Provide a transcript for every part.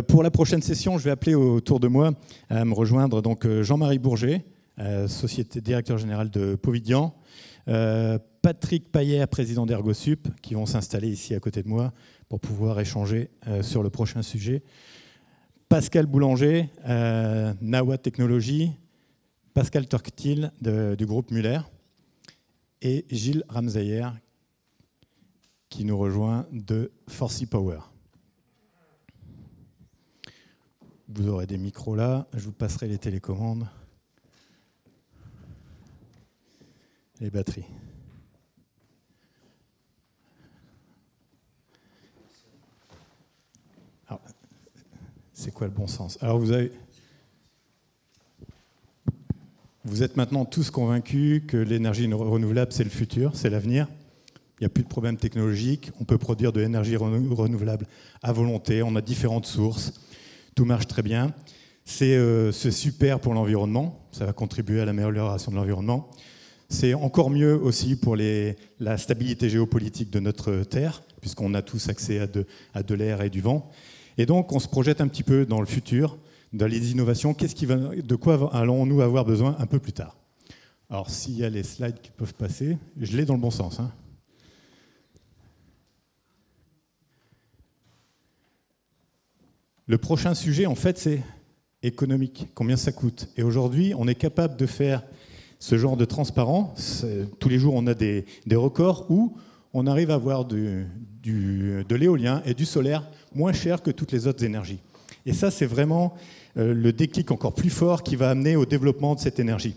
Pour la prochaine session, je vais appeler autour de moi à me rejoindre donc Jean-Marie Bourget, directeur général de Povidian, Patrick Payer, président d'Ergosup, qui vont s'installer ici à côté de moi pour pouvoir échanger sur le prochain sujet. Pascal Boulanger, Nawat Technologies, Pascal Torktil du groupe Muller et Gilles Ramsayer qui nous rejoint de Forsy Power. Vous aurez des micros là, je vous passerai les télécommandes, les batteries. Alors, c'est quoi le bon sens? Alors vous êtes maintenant tous convaincus que l'énergie renouvelable, c'est le futur, c'est l'avenir. Il n'y a plus de problème technologique, on peut produire de l'énergie renouvelable à volonté, on a différentes sources. Tout marche très bien. C'est super pour l'environnement. Ça va contribuer à l'amélioration de l'environnement. C'est encore mieux aussi pour la stabilité géopolitique de notre Terre, puisqu'on a tous accès à de l'air et du vent. Et donc, on se projette un petit peu dans le futur, dans les innovations. De quoi allons-nous avoir besoin un peu plus tard? Alors, s'il y a les slides qui peuvent passer, je l'ai dans le bon sens, hein. Le prochain sujet, en fait, c'est économique. Combien ça coûte? Et aujourd'hui, on est capable de faire ce genre de transparence. Tous les jours, on a des records où on arrive à avoir de l'éolien et du solaire moins cher que toutes les autres énergies. Et ça, c'est vraiment le déclic encore plus fort qui va amener au développement de cette énergie.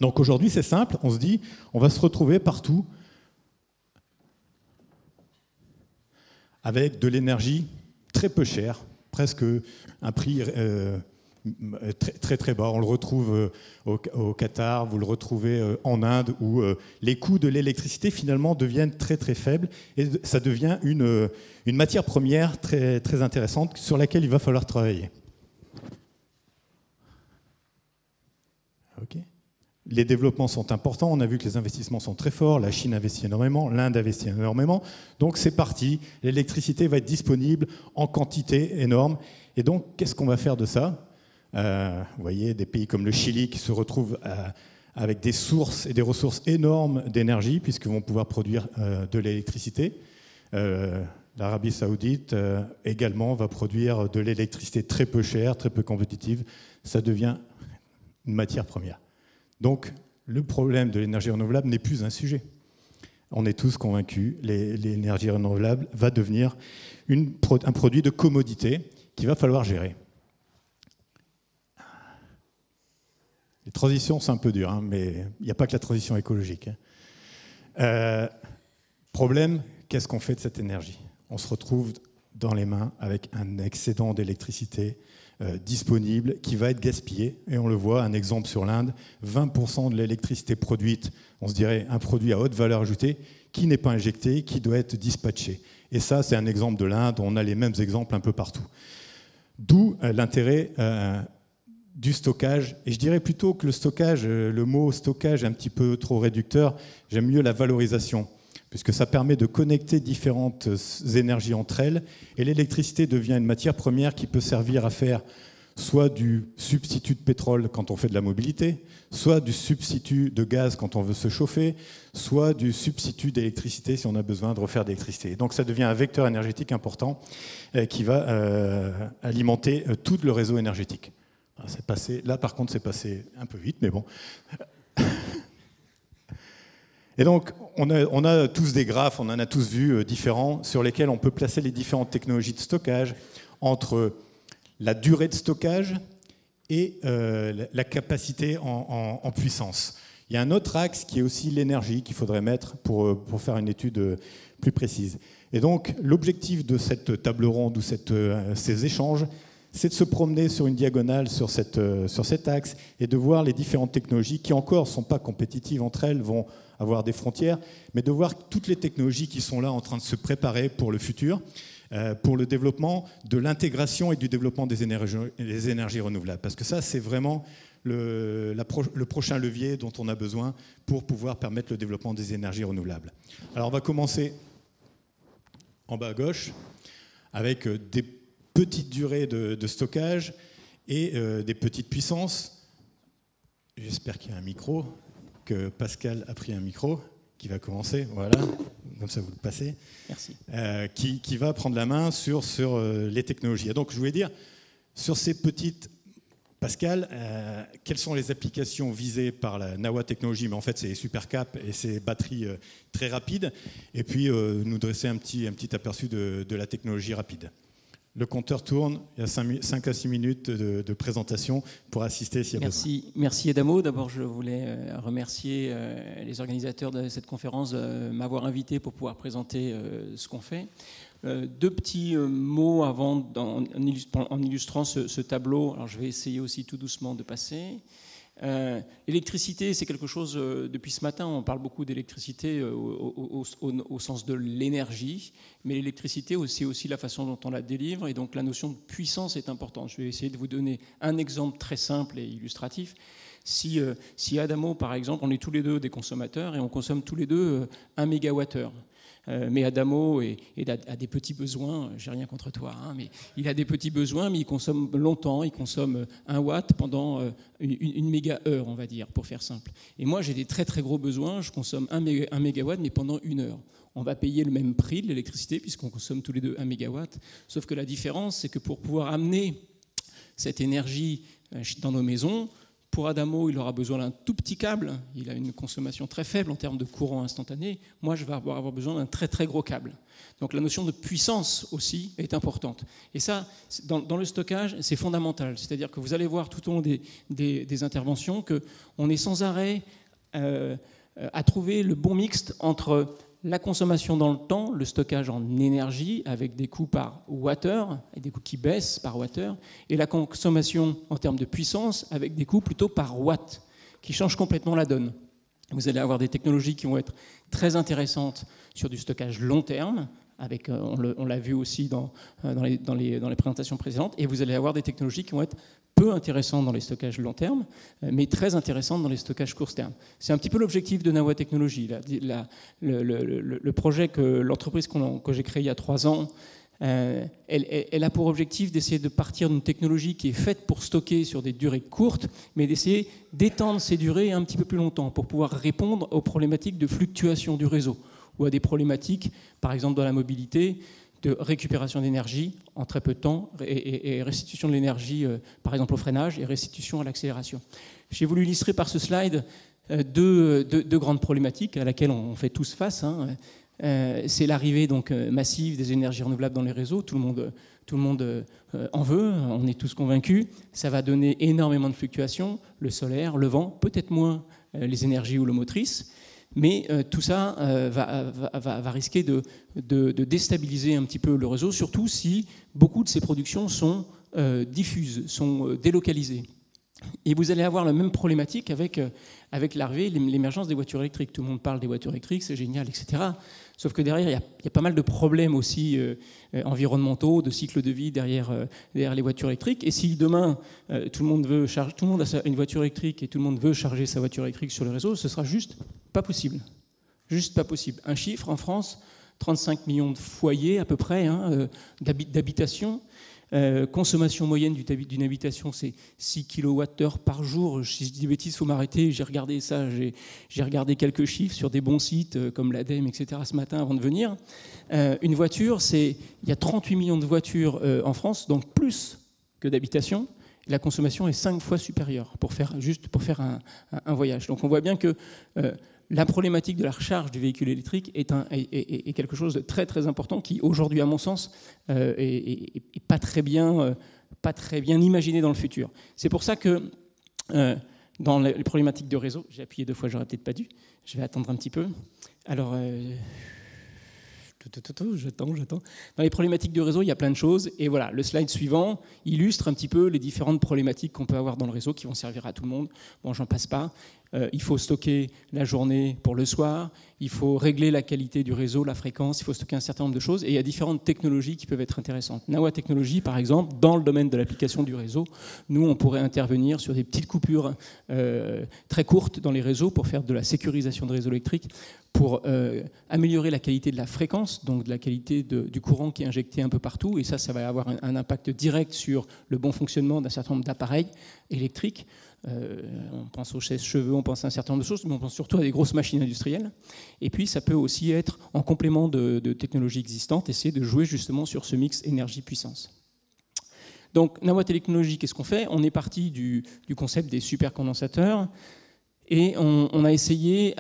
Donc aujourd'hui, c'est simple. On se dit, on va se retrouver partout avec de l'énergie très peu chère, presque un prix très, très très bas. On le retrouve au Qatar, vous le retrouvez en Inde, où les coûts de l'électricité finalement deviennent très très faibles et ça devient une matière première très, très intéressante sur laquelle il va falloir travailler. Okay. Les développements sont importants, on a vu que les investissements sont très forts, la Chine investit énormément, l'Inde investit énormément, donc c'est parti, l'électricité va être disponible en quantité énorme, et donc qu'est-ce qu'on va faire de ça? Vous voyez, des pays comme le Chili qui se retrouvent avec des sources et des ressources énormes d'énergie, puisqu'ils vont pouvoir produire de l'électricité. L'Arabie Saoudite également va produire de l'électricité très peu chère, très peu compétitive, ça devient une matière première. Donc, le problème de l'énergie renouvelable n'est plus un sujet. On est tous convaincus, l'énergie renouvelable va devenir un produit de commodité qu'il va falloir gérer. Les transitions, c'est un peu dur, hein, mais il n'y a pas que la transition écologique. Problème, qu'est-ce qu'on fait de cette énergie? On se retrouve dans les mains avec un excédent d'électricité disponible qui va être gaspillé. Et on le voit, un exemple sur l'Inde, 20% de l'électricité produite, on se dirait un produit à haute valeur ajoutée, qui n'est pas injecté, qui doit être dispatché. Et ça, c'est un exemple de l'Inde, on a les mêmes exemples un peu partout. D'où l'intérêt du stockage. Et je dirais plutôt que le stockage, le mot stockage est un petit peu trop réducteur, j'aime mieux la valorisation, puisque ça permet de connecter différentes énergies entre elles, et l'électricité devient une matière première qui peut servir à faire soit du substitut de pétrole quand on fait de la mobilité, soit du substitut de gaz quand on veut se chauffer, soit du substitut d'électricité si on a besoin de refaire d'électricité. Donc ça devient un vecteur énergétique important qui va alimenter tout le réseau énergétique. Là par contre c'est passé un peu vite, mais bon. Et donc, on a tous des graphes, on en a tous vu différents, sur lesquels on peut placer les différentes technologies de stockage entre la durée de stockage et la capacité en puissance. Il y a un autre axe qui est aussi l'énergie qu'il faudrait mettre pour faire une étude plus précise. Et donc, l'objectif de cette table ronde ou ces échanges, c'est de se promener sur une diagonale sur cet axe et de voir les différentes technologies qui encore ne sont pas compétitives entre elles, vont avoir des frontières, mais de voir toutes les technologies qui sont là en train de se préparer pour le futur, pour le développement de l'intégration et du développement des énergies renouvelables. Parce que ça, c'est vraiment le prochain levier dont on a besoin pour pouvoir permettre le développement des énergies renouvelables. Alors on va commencer en bas à gauche avec des petite durée de stockage et des petites puissances. J'espère qu'il y a un micro, que Pascal a pris un micro qui va commencer, voilà, comme ça vous le passez. Merci. Qui va prendre la main sur les technologies. Et donc je voulais dire, sur ces petites... Pascal, quelles sont les applications visées par la Nawa Technologies? Mais en fait, c'est les supercaps et ces batteries très rapides. Et puis, nous dresser un petit aperçu de la technologie rapide. Le compteur tourne, il y a 5 à 6 minutes de présentation pour assister s'il y a besoin. Merci Adamo. D'abord, je voulais remercier les organisateurs de cette conférence de m'avoir invité pour pouvoir présenter ce qu'on fait. 2 petits mots avant, en illustrant ce tableau. Alors, je vais essayer aussi tout doucement de passer. L'électricité, c'est quelque chose, depuis ce matin, on parle beaucoup d'électricité au sens de l'énergie, mais l'électricité, c'est aussi la façon dont on la délivre, et donc la notion de puissance est importante. Je vais essayer de vous donner un exemple très simple et illustratif. Si Adamo, par exemple, on est tous les deux des consommateurs, et on consomme tous les deux 1 mégawattheure. Mais Adamo a des petits besoins, j'ai rien contre toi, hein, mais il a des petits besoins, mais il consomme longtemps, il consomme 1 watt pendant une mégaheure, on va dire, pour faire simple. Et moi, j'ai des très très gros besoins, je consomme 1 mégawatt, mais pendant 1 heure. On va payer le même prix de l'électricité, puisqu'on consomme tous les deux 1 mégawatt, sauf que la différence, c'est que pour pouvoir amener cette énergie dans nos maisons, pour Adamo, il aura besoin d'un tout petit câble. Il a une consommation très faible en termes de courant instantané. Moi, je vais avoir besoin d'un très très gros câble. Donc la notion de puissance aussi est importante. Et ça, dans le stockage, c'est fondamental. C'est-à-dire que vous allez voir tout au long des interventions qu'on est sans arrêt à trouver le bon mixte entre la consommation dans le temps, le stockage en énergie avec des coûts par wattheure, et des coûts qui baissent par wattheure, et la consommation en termes de puissance avec des coûts plutôt par watt, qui changent complètement la donne. Vous allez avoir des technologies qui vont être très intéressantes sur du stockage long terme, avec, on l'a vu aussi dans les présentations précédentes, et vous allez avoir des technologies qui vont être peu intéressantes dans les stockages long terme, mais très intéressantes dans les stockages court terme. C'est un petit peu l'objectif de Nawa Technologies. Le projet l'entreprise que j'ai créée il y a 3 ans, elle a pour objectif d'essayer de partir d'une technologie qui est faite pour stocker sur des durées courtes, mais d'essayer d'étendre ces durées un petit peu plus longtemps pour pouvoir répondre aux problématiques de fluctuation du réseau ou à des problématiques, par exemple dans la mobilité, de récupération d'énergie en très peu de temps et restitution de l'énergie, par exemple au freinage, et restitution à l'accélération. J'ai voulu illustrer par ce slide deux grandes problématiques à laquelle on fait tous face. C'est l'arrivée donc massive des énergies renouvelables dans les réseaux. Tout le monde en veut, on est tous convaincus. Ça va donner énormément de fluctuations, le solaire, le vent, peut-être moins les énergies houlomotrices. Mais tout ça va risquer de déstabiliser un petit peu le réseau, surtout si beaucoup de ces productions sont diffuses, sont délocalisées. Et vous allez avoir la même problématique avec l'arrivée, l'émergence des voitures électriques. Tout le monde parle des voitures électriques, c'est génial, etc. Sauf que derrière, il y a pas mal de problèmes aussi environnementaux, de cycle de vie derrière les voitures électriques. Et si demain, tout le monde a une voiture électrique et tout le monde veut charger sa voiture électrique sur le réseau, ce sera juste pas possible. Juste pas possible. Un chiffre, en France, 35 millions de foyers à peu près d'habitation. Consommation moyenne d'une habitation, c'est 6 kWh par jour. Si je dis des bêtises, il faut m'arrêter. J'ai regardé ça, j'ai regardé quelques chiffres sur des bons sites comme l'ADEME, etc. ce matin avant de venir. Une voiture, il y a 38 millions de voitures en France, donc plus que d'habitations. La consommation est 5 fois supérieure pour faire un voyage. Donc on voit bien que la problématique de la recharge du véhicule électrique est quelque chose de très très important qui aujourd'hui, à mon sens, est pas très bien imaginé dans le futur. C'est pour ça que dans les problématiques de réseau, j'ai appuyé 2 fois, j'aurais peut-être pas dû. Je vais attendre un petit peu. Alors, j'attends. Dans les problématiques de réseau, il y a plein de choses. Et voilà, le slide suivant illustre un petit peu les différentes problématiques qu'on peut avoir dans le réseau qui vont servir à tout le monde. Bon, j'en passe pas. Il faut stocker la journée pour le soir. il faut régler la qualité du réseau, la fréquence, il faut stocker un certain nombre de choses, et il y a différentes technologies qui peuvent être intéressantes. Nawa Technologies, par exemple, dans le domaine de l'application du réseau, nous, on pourrait intervenir sur des petites coupures très courtes dans les réseaux pour faire de la sécurisation de réseaux électriques, pour améliorer la qualité de la fréquence, donc de la qualité du courant qui est injecté un peu partout, et ça va avoir un impact direct sur le bon fonctionnement d'un certain nombre d'appareils électriques. On pense aux sèche-cheveux, on pense à un certain nombre de choses, mais on pense surtout à des grosses machines industrielles. Et puis ça peut aussi être en complément de technologies existantes, essayer de jouer justement sur ce mix énergie-puissance. Donc Nawa Technologies, qu'est-ce qu'on fait? On est parti du concept des supercondensateurs, et on a essayé,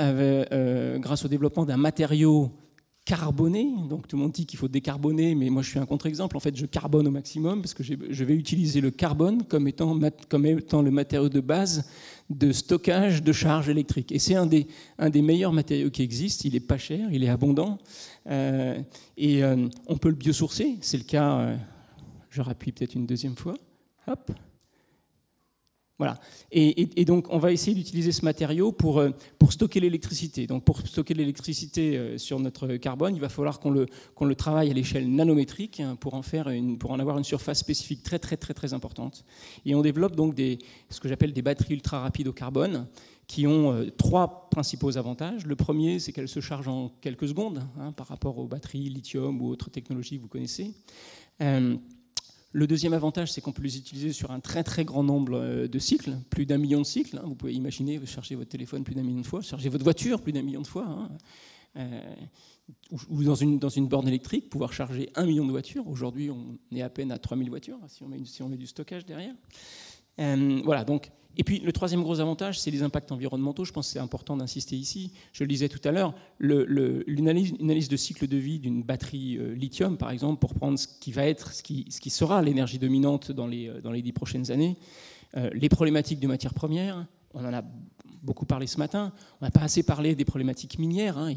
grâce au développement d'un matériau carboné, donc tout le monde dit qu'il faut décarboner, mais moi je suis un contre-exemple. En fait, je carbone au maximum parce que je vais utiliser le carbone comme étant le matériau de base de stockage de charge électrique. Et c'est un des meilleurs matériaux qui existent. Il est pas cher, il est abondant, et on peut le biosourcer. C'est le cas. Je rappuie peut-être une deuxième fois. Hop. Voilà. Et donc, on va essayer d'utiliser ce matériau pour stocker l'électricité. Donc, pour stocker l'électricité sur notre carbone, il va falloir qu'on le travaille à l'échelle nanométrique, hein, pour en avoir une surface spécifique très, très, très, très importante. Et on développe donc ce que j'appelle des batteries ultra rapides au carbone, qui ont 3 principaux avantages. Le premier, c'est qu'elles se chargent en quelques secondes, hein, par rapport aux batteries lithium ou autres technologies que vous connaissez. Le deuxième avantage, c'est qu'on peut les utiliser sur un très très grand nombre de cycles, plus d'1 million de cycles. Vous pouvez imaginer, vous chargez votre téléphone plus d'1 million de fois, chargez votre voiture plus d'1 million de fois, hein, ou dans une borne électrique, pouvoir charger 1 million de voitures. Aujourd'hui, on est à peine à 3000 voitures, si on met du stockage derrière. Voilà, donc. Et puis le troisième gros avantage, c'est les impacts environnementaux. Je pense que c'est important d'insister ici. Je le disais tout à l'heure, une analyse de cycle de vie d'une batterie lithium, par exemple, pour prendre ce qui sera l'énergie dominante dans les 10 prochaines années, les problématiques de matières premières. On en a beaucoup parlé ce matin. On n'a pas assez parlé des problématiques minières, hein.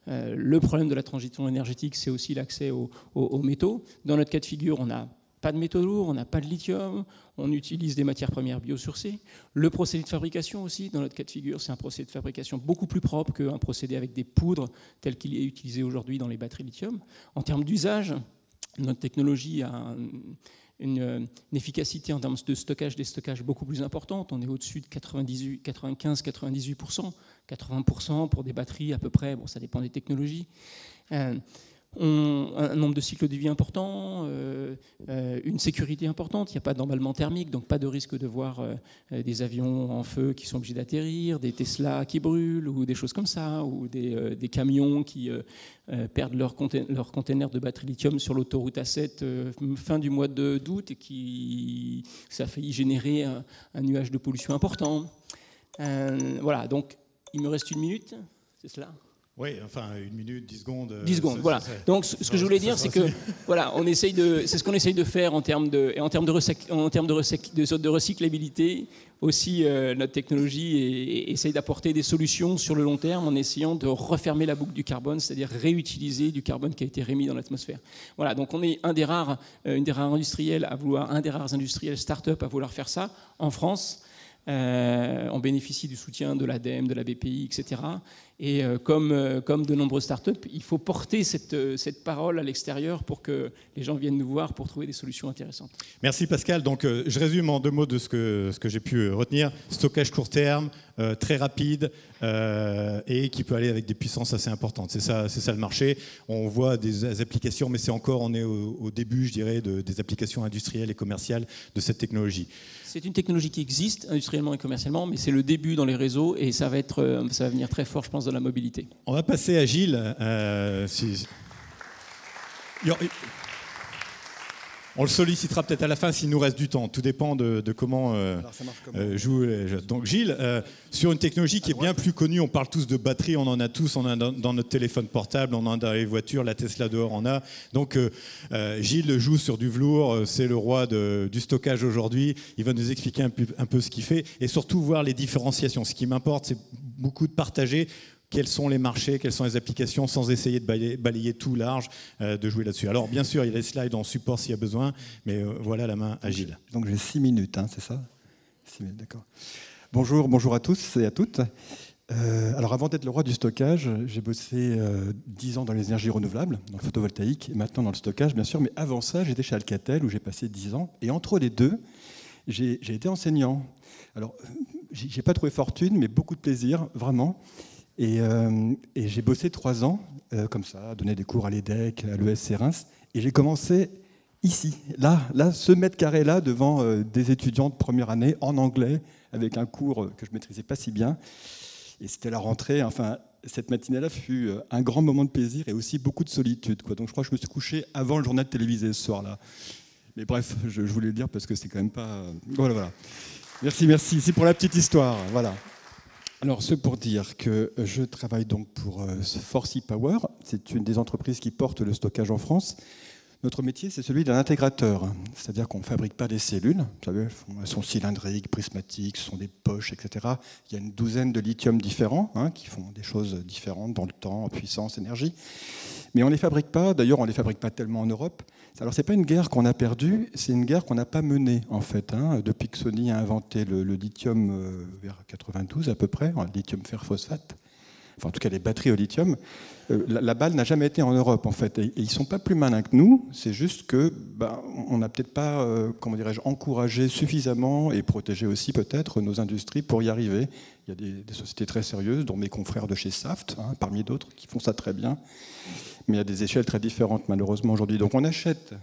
Le problème de la transition énergétique, c'est aussi l'accès aux métaux. Dans notre cas de figure, on n'a pas de métaux lourds, on n'a pas de lithium, on utilise des matières premières biosourcées. Le procédé de fabrication aussi, dans notre cas de figure, c'est un procédé de fabrication beaucoup plus propre qu'un procédé avec des poudres tel qu'il est utilisé aujourd'hui dans les batteries lithium. En termes d'usage, notre technologie a une efficacité en termes de stockage, des stockages beaucoup plus importante. On est au-dessus de 95-98%, 80% pour des batteries à peu près, bon, ça dépend des technologies. Un nombre de cycles de vie important, une sécurité importante, il n'y a pas d'emballement thermique, donc pas de risque de voir des avions en feu qui sont obligés d'atterrir, des Tesla qui brûlent, ou des choses comme ça, ou des camions qui perdent leur container de batterie lithium sur l'autoroute A7 fin du mois d'août, et ça a failli générer un nuage de pollution important. Voilà, donc il me reste 1 minute, c'est cela ? Oui, enfin 1 minute, 10 secondes. 10 secondes, voilà. Donc ce que je voulais dire, c'est que voilà, c'est ce qu'on essaye de faire en termes de recyclabilité. Aussi, notre technologie essaye d'apporter des solutions sur le long terme en essayant de refermer la boucle du carbone, c'est-à-dire réutiliser du carbone qui a été remis dans l'atmosphère. Voilà, donc on est un des rares industriels start-up à vouloir faire ça en France. On bénéficie du soutien de l'ADEME, de la BPI, etc. Et comme de nombreuses startups, il faut porter cette parole à l'extérieur pour que les gens viennent nous voir pour trouver des solutions intéressantes. Merci Pascal. Donc, je résume en 2 mots de ce que j'ai pu retenir. Stockage court terme, très rapide, et qui peut aller avec des puissances assez importantes. C'est ça le marché. On voit des applications, mais on est au début, je dirais, des applications industrielles et commerciales de cette technologie. C'est une technologie qui existe industriellement et commercialement, mais c'est le début dans les réseaux, et ça va venir très fort, je pense, dans la mobilité. On va passer à Gilles. On le sollicitera peut-être à la fin s'il nous reste du temps. Tout dépend de comment joue les jeux. Donc Gilles, sur une technologie qui est bien plus connue, on parle tous de batterie, on en a tous, on en a dans notre téléphone portable, on en a dans les voitures, la Tesla dehors en a. Donc Gilles joue sur du velours, c'est le roi du stockage aujourd'hui. Il va nous expliquer un peu ce qu'il fait et surtout voir les différenciations. Ce qui m'importe, c'est beaucoup de partager quels sont les marchés, quelles sont les applications, sans essayer de balayer tout large, de jouer là-dessus. Alors bien sûr, il y a les slides en support s'il y a besoin, mais voilà la main à Gilles. Donc j'ai 6 minutes, hein, c'est ça ? 6 minutes, d'accord. Bonjour à tous et à toutes. Alors avant d'être le roi du stockage, j'ai bossé 10 ans dans les énergies renouvelables, dans le photovoltaïque, et maintenant dans le stockage, bien sûr. Mais avant ça, j'étais chez Alcatel, où j'ai passé 10 ans. Et entre les deux, j'ai été enseignant. Alors, j'ai pas trouvé fortune, mais beaucoup de plaisir, vraiment. Et j'ai bossé 3 ans, comme ça, à donner des cours à l'EDEC, à l'ESC Reims. Et j'ai commencé ici, là, ce mètre carré-là, devant des étudiants de première année, en anglais, avec un cours que je maîtrisais pas si bien. Et c'était la rentrée. Enfin, cette matinée-là fut un grand moment de plaisir et aussi beaucoup de solitude, quoi. Donc je crois que je me suis couché avant le journal télévisé ce soir-là. Mais bref, je voulais le dire parce que c'est quand même pas... Voilà. Merci. C'est pour la petite histoire. Voilà. Alors, c'est pour dire que je travaille donc pour Forsy Power. C'est une des entreprises qui porte le stockage en France. Notre métier, c'est celui d'un intégrateur, c'est-à-dire qu'on ne fabrique pas des cellules. Vous savez, elles sont cylindriques, prismatiques, ce sont des poches, etc. Il y a une douzaine de lithium différents qui font des choses différentes dans le temps, en puissance, énergie. Mais on ne les fabrique pas. D'ailleurs, on ne les fabrique pas tellement en Europe. Alors, ce n'est pas une guerre qu'on a perdue, c'est une guerre qu'on n'a pas menée, en fait. Depuis que Sony a inventé le lithium vers 92 à peu près, le lithium fer phosphate, enfin en tout cas les batteries au lithium, la balle n'a jamais été en Europe en fait. Et ils ne sont pas plus malins que nous, c'est juste que on n'a peut-être pas, encouragé suffisamment et protégé aussi peut-être nos industries pour y arriver. Il y a des sociétés très sérieuses, dont mes confrères de chez Saft, parmi d'autres, qui font ça très bien. Mais il y a des échelles très différentes malheureusement aujourd'hui. Donc on achète,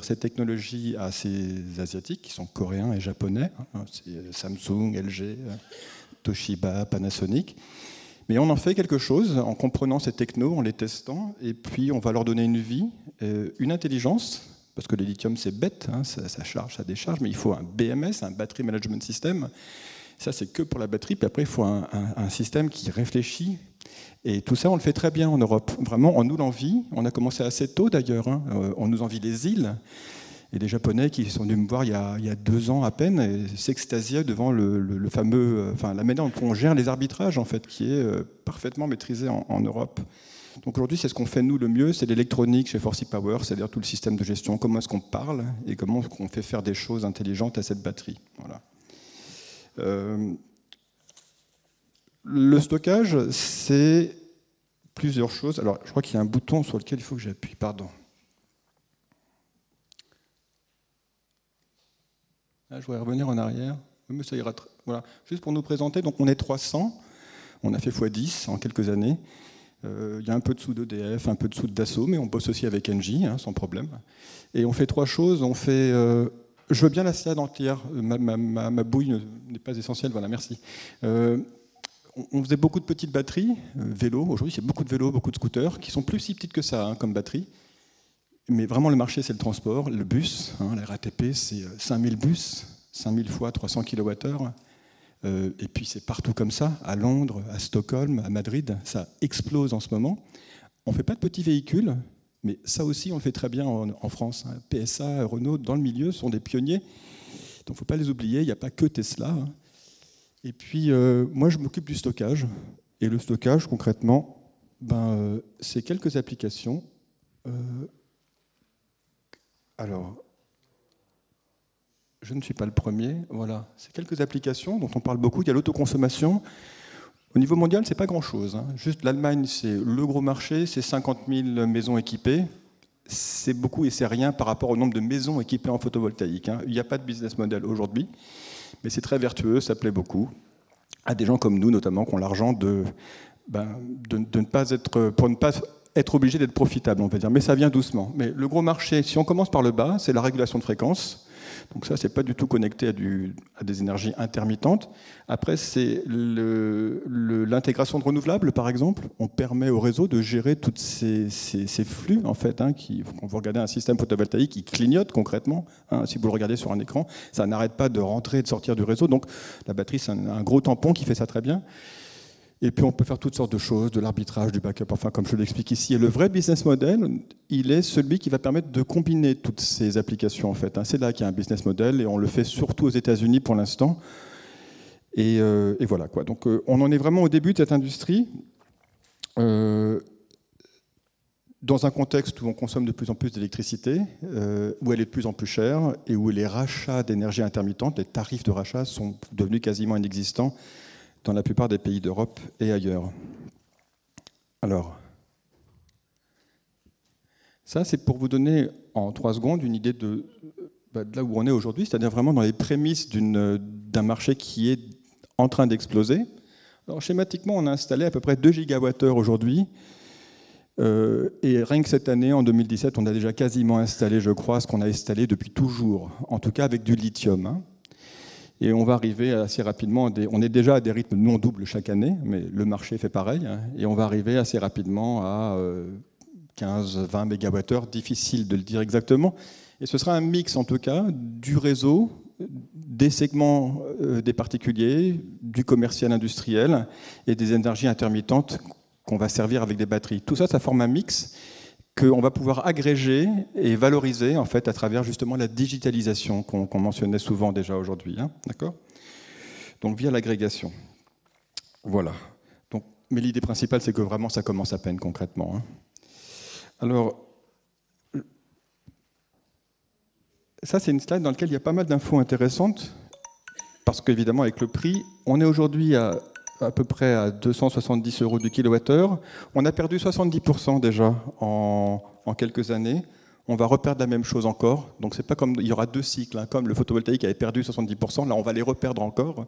ces technologies à ces Asiatiques, qui sont coréens et japonais, c'est Samsung, LG, Toshiba, Panasonic. Mais on en fait quelque chose en comprenant ces technos, en les testant, et puis on va leur donner une vie, une intelligence, parce que le lithium c'est bête, ça charge, ça décharge, mais il faut un BMS, un Battery Management System. Ça c'est que pour la batterie, puis après il faut un système qui réfléchit. Et tout ça on le fait très bien en Europe. Vraiment, on nous l'envie. On a commencé assez tôt d'ailleurs. On nous envie les îles. Et les Japonais qui sont venus me voir il y a 2 ans à peine s'extasiaient devant le fameux, la manière dont on gère les arbitrages en fait, qui est parfaitement maîtrisé en Europe. Donc aujourd'hui, c'est ce qu'on fait nous le mieux, c'est l'électronique chez Forsy Power, c'est-à-dire tout le système de gestion. Comment est-ce qu'on parle et comment est-ce qu'on fait faire des choses intelligentes à cette batterie. Voilà. Le stockage, c'est plusieurs choses. Alors, je crois qu'il y a un bouton sur lequel il faut que j'appuie. Pardon. Là, je voudrais revenir en arrière. Mais ça ira. Voilà. Juste pour nous présenter, donc on est 300. On a fait x10 en quelques années. Il y a un peu de sous d'EDF, un peu de sous de Dassault, mais on bosse aussi avec Engie, sans problème. Et on fait 3 choses. On fait... je veux bien la slide entière. Ma bouille n'est pas essentielle. Voilà, merci. On faisait beaucoup de petites batteries, vélos. Aujourd'hui, c'est beaucoup de vélos, beaucoup de scooters, qui sont plus si petites que ça comme batterie. Mais vraiment, le marché, c'est le transport, le bus. La RATP, c'est 5000 bus, 5000 fois 300 kWh. Et puis, c'est partout comme ça, à Londres, à Stockholm, à Madrid. Ça explose en ce moment. On ne fait pas de petits véhicules, mais ça aussi, on le fait très bien en France. PSA, Renault, dans le milieu, sont des pionniers. Donc, il ne faut pas les oublier. Il n'y a pas que Tesla. Et puis, moi, je m'occupe du stockage. Et le stockage, concrètement, c'est quelques applications. Alors, je ne suis pas le premier. Voilà, c'est quelques applications dont on parle beaucoup. Il y a l'autoconsommation. Au niveau mondial, ce n'est pas grand-chose. Juste l'Allemagne, c'est le gros marché, c'est 50 000 maisons équipées. C'est beaucoup et c'est rien par rapport au nombre de maisons équipées en photovoltaïque. Il n'y a pas de business model aujourd'hui, mais c'est très vertueux, ça plaît beaucoup à des gens comme nous, notamment, qui ont l'argent de ne pas être... pour ne pas être obligé d'être profitable, on va dire. Mais ça vient doucement. Mais le gros marché, si on commence par le bas, c'est la régulation de fréquence. Donc ça, c'est pas du tout connecté à des énergies intermittentes. Après, c'est l'intégration de renouvelables, par exemple. On permet au réseau de gérer tous ces flux, en fait, quand vous regardez un système photovoltaïque qui clignote concrètement, si vous le regardez sur un écran, ça n'arrête pas de rentrer et de sortir du réseau. Donc la batterie, c'est un gros tampon qui fait ça très bien. Et puis on peut faire toutes sortes de choses, de l'arbitrage, du backup, enfin comme je l'explique ici. Et le vrai business model, il est celui qui va permettre de combiner toutes ces applications en fait. C'est là qu'il y a un business model et on le fait surtout aux États-Unis pour l'instant. Et voilà quoi. Donc on en est vraiment au début de cette industrie, dans un contexte où on consomme de plus en plus d'électricité, où elle est de plus en plus chère et où les rachats d'énergie intermittente, les tarifs de rachat sont devenus quasiment inexistants dans la plupart des pays d'Europe et ailleurs. Alors, ça c'est pour vous donner en 3 secondes une idée de là où on est aujourd'hui, c'est-à-dire vraiment dans les prémices d'un marché qui est en train d'exploser. Alors schématiquement, on a installé à peu près 2 gigawattheures aujourd'hui. Et rien que cette année, en 2017, on a déjà quasiment installé, je crois, ce qu'on a installé depuis toujours, en tout cas avec du lithium. Hein. Et on va arriver assez rapidement, on est déjà à des rythmes, nous on double chaque année, mais le marché fait pareil, hein, et on va arriver assez rapidement à 15-20 mégawattheures, difficile de le dire exactement. Et ce sera un mix en tout cas du réseau, des segments des particuliers, du commercial industriel et des énergies intermittentes qu'on va servir avec des batteries. Tout ça, ça forme un mix qu'on va pouvoir agréger et valoriser en fait à travers justement la digitalisation qu'on mentionnait souvent déjà aujourd'hui. Hein, d'accord ? Donc via l'agrégation. Voilà. Donc, mais l'idée principale, c'est que vraiment ça commence à peine concrètement. Hein. Alors, ça c'est une slide dans laquelle il y a pas mal d'infos intéressantes parce qu'évidemment avec le prix, on est aujourd'hui à peu près à 270 € du kilowattheure. On a perdu 70% déjà en quelques années. On va reperdre la même chose encore. Donc c'est pas comme il y aura 2 cycles, hein, comme le photovoltaïque avait perdu 70%, là on va les reperdre encore.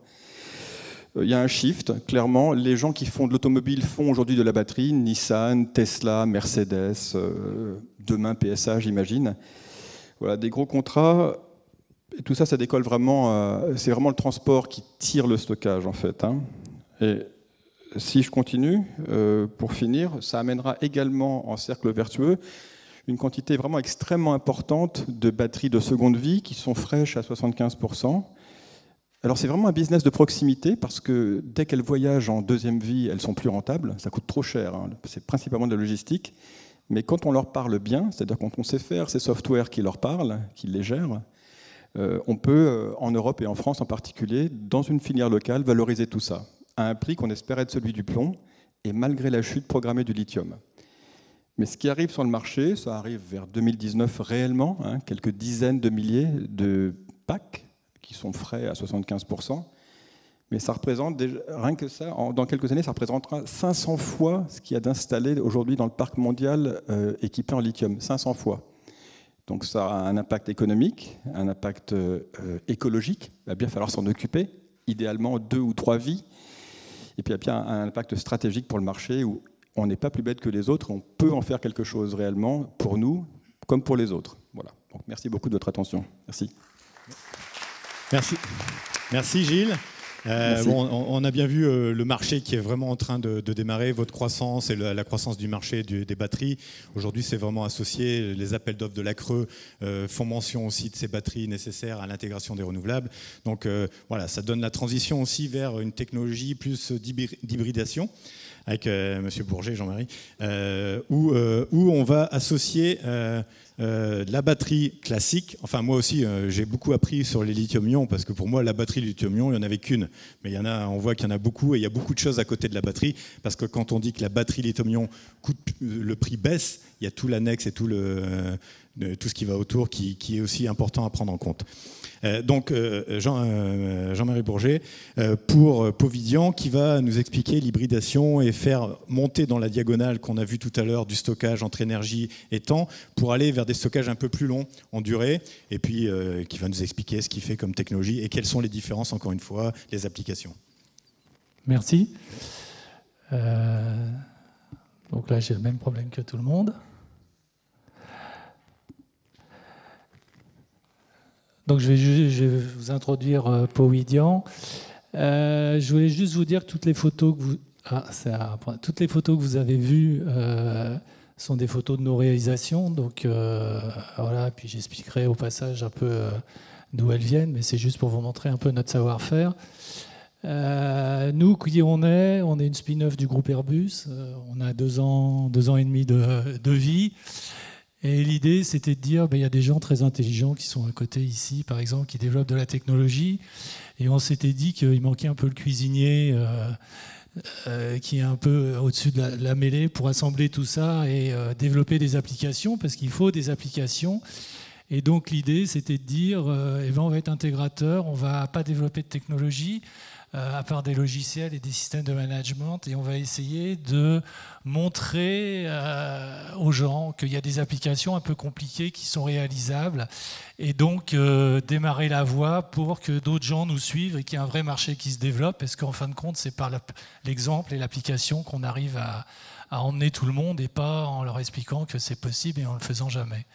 Il y a un shift, clairement. Les gens qui font de l'automobile font aujourd'hui de la batterie. Nissan, Tesla, Mercedes, demain PSA, j'imagine. Voilà, des gros contrats. Et tout ça, ça décolle vraiment. C'est vraiment le transport qui tire le stockage, en fait. Hein. Et si je continue, pour finir, ça amènera également en cercle vertueux une quantité vraiment extrêmement importante de batteries de seconde vie qui sont fraîches à 75%. Alors c'est vraiment un business de proximité parce que dès qu'elles voyagent en deuxième vie, elles sont plus rentables, ça coûte trop cher, hein. C'est principalement de la logistique. Mais quand on leur parle bien, c'est-à-dire quand on sait faire ces softwares qui leur parlent, qui les gèrent, on peut, en Europe et en France en particulier, dans une filière locale, valoriser tout ça à un prix qu'on espère être celui du plomb, et malgré la chute programmée du lithium. Mais ce qui arrive sur le marché, ça arrive vers 2019 réellement, hein, quelques dizaines de milliers de packs qui sont frais à 75%, mais ça représente, déjà, rien que ça, dans quelques années, ça représentera 500 fois ce qu'il y a d'installé aujourd'hui dans le parc mondial équipé en lithium, 500 fois. Donc ça a un impact économique, un impact écologique, il va bien falloir s'en occuper, idéalement 2 ou 3 vies. Et puis il y a bien un impact stratégique pour le marché où on n'est pas plus bête que les autres, on peut en faire quelque chose réellement pour nous comme pour les autres. Voilà. Donc merci beaucoup de votre attention. Merci. Merci Gilles. Merci. Bon, on a bien vu le marché qui est vraiment en train de démarrer, votre croissance et la croissance du marché des batteries. Aujourd'hui, c'est vraiment associé. Les appels d'offres de la Creux font mention aussi de ces batteries nécessaires à l'intégration des renouvelables. Donc voilà, ça donne la transition aussi vers une technologie plus d'hybridation avec Monsieur Bourget, Jean-Marie, où on va associer la batterie classique. Enfin, moi aussi, j'ai beaucoup appris sur les lithium-ion parce que pour moi, la batterie lithium-ion, il n'y en avait qu'une. Mais on voit qu'il y en a beaucoup et il y a beaucoup de choses à côté de la batterie parce que quand on dit que la batterie lithium-ion coûte, le prix baisse, il y a tout l'annexe et tout ce qui va autour qui est aussi important à prendre en compte. Donc Jean-Marie Bourget pour Povidian qui va nous expliquer l'hybridation et faire monter dans la diagonale qu'on a vu tout à l'heure du stockage entre énergie et temps pour aller vers des stockages un peu plus longs en durée et puis qui va nous expliquer ce qu'il fait comme technologie et quelles sont les différences, encore une fois, les applications. Merci. Donc là j'ai le même problème que tout le monde. Donc je vais vous introduire Povidian. Je voulais juste vous dire que toutes les photos que vous avez vues sont des photos de nos réalisations. Donc voilà, puis j'expliquerai au passage un peu d'où elles viennent, mais c'est juste pour vous montrer un peu notre savoir-faire. Nous, qui on est une spin-off du groupe Airbus. On a 2 ans et demi de vie. Et l'idée, c'était de dire, il y a des gens très intelligents qui sont à côté ici, par exemple, qui développent de la technologie. Et on s'était dit qu'il manquait un peu le cuisinier qui est un peu au-dessus de la mêlée pour assembler tout ça et développer des applications, parce qu'il faut des applications. Et donc l'idée, c'était de dire, eh ben, on va être intégrateur, on ne va pas développer de technologie, à part des logiciels et des systèmes de management, et on va essayer de montrer aux gens qu'il y a des applications un peu compliquées qui sont réalisables, et donc démarrer la voie pour que d'autres gens nous suivent et qu'il y ait un vrai marché qui se développe, parce qu'en fin de compte, c'est par l'exemple et l'application qu'on arrive à emmener tout le monde, et pas en leur expliquant que c'est possible et en ne le faisant jamais.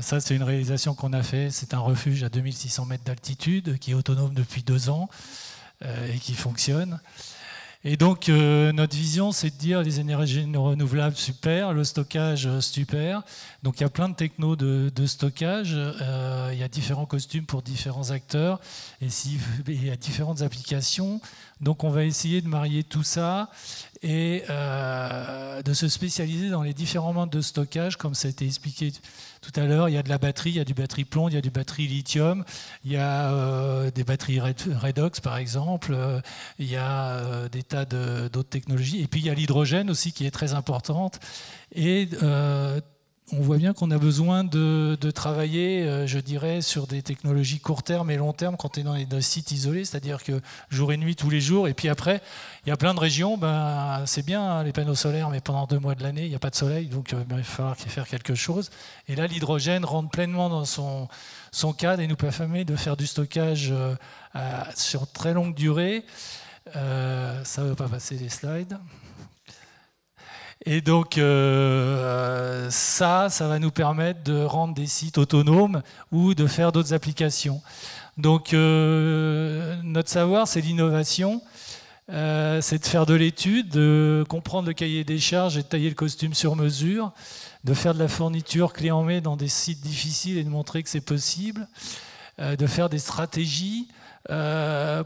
Ça, c'est une réalisation qu'on a fait. C'est un refuge à 2600 mètres d'altitude qui est autonome depuis 2 ans et qui fonctionne. Et donc, notre vision, c'est de dire les énergies renouvelables, super, le stockage, super. Donc, il y a plein de technos de stockage. Il y a différents costumes pour différents acteurs. Et il y a différentes applications. Donc, on va essayer de marier tout ça et de se spécialiser dans les différents modes de stockage, comme ça a été expliqué tout à l'heure. Il y a de la batterie, il y a du batterie plomb, il y a du batterie lithium, il y a des batteries redox par exemple, il y a des tas d'autres technologies. Et puis il y a l'hydrogène aussi qui est très importante. Et on voit bien qu'on a besoin de travailler, je dirais, sur des technologies court terme et long terme quand on est dans des sites isolés, c'est-à-dire que jour et nuit, tous les jours. Et puis après, il y a plein de régions, ben, c'est bien hein, les panneaux solaires, mais pendant 2 mois de l'année, il n'y a pas de soleil, donc ben, il va falloir faire quelque chose. Et là, l'hydrogène rentre pleinement dans son cadre et nous permet de faire du stockage sur très longue durée. Ça ne veut pas passer les slides. Et donc ça va nous permettre de rendre des sites autonomes ou de faire d'autres applications. Donc notre savoir, c'est l'innovation, c'est de faire de l'étude, de comprendre le cahier des charges et de tailler le costume sur mesure, de faire de la fourniture clé en main dans des sites difficiles et de montrer que c'est possible, de faire des stratégies